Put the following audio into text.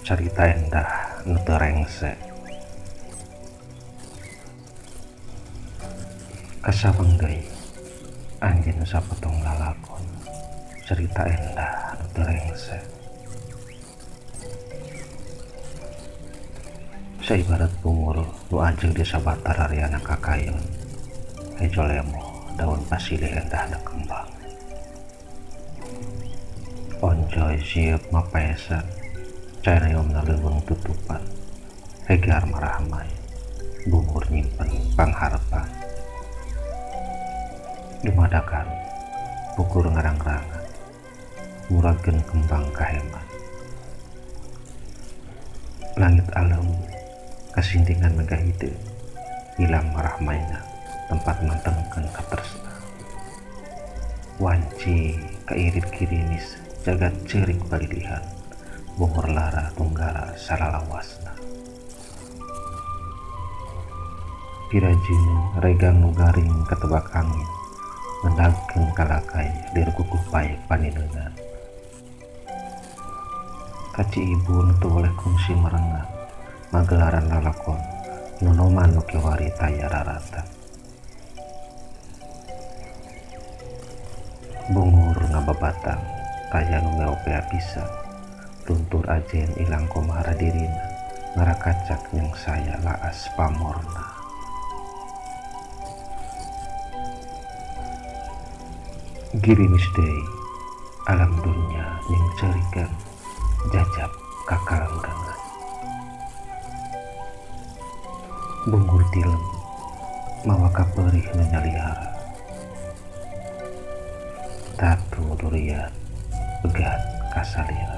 Carita endah nu teu rengse. Kasabang deui anjeun sapotong lalakon carita endah nu teu rengse. Saibarat bungur nu ajeng di sabatar ariana kakayun, hejo lemo daun pasilih endah na kembang. Onjoy sieup mapaesan careomna leuweung tutupan, hegar marahmai bungur nyimpen pangharepan. Dumadakan pukur ngarang-rangan, muragkeun kembang kaheman. Langit alam kasindingan megah ide, hilang marahmaina tempat mantengkeun katresna. Wanci kairit kirimis jagat ceurik palilihan, bungur lara tunggara salalawasna. Pirajin regang nu garing katebak angin, ngendagkeun kalakai lir kukuh paek panineungan. Kaci ibu nu teu boleh kungsi merengan, magelaran lalakon nonoman nu kiwari taya rarata. Bungur ngababatang taya nu meopea pisan, tuntur ajen ilang komara dirina, ngarakacak yang saya laas pamorna. Girimis deui alam dunya ning cerikan jajab kakalanggangan. Bungur tilem mawa kaperih nu nyalihara, tatu durian pegat kasalira.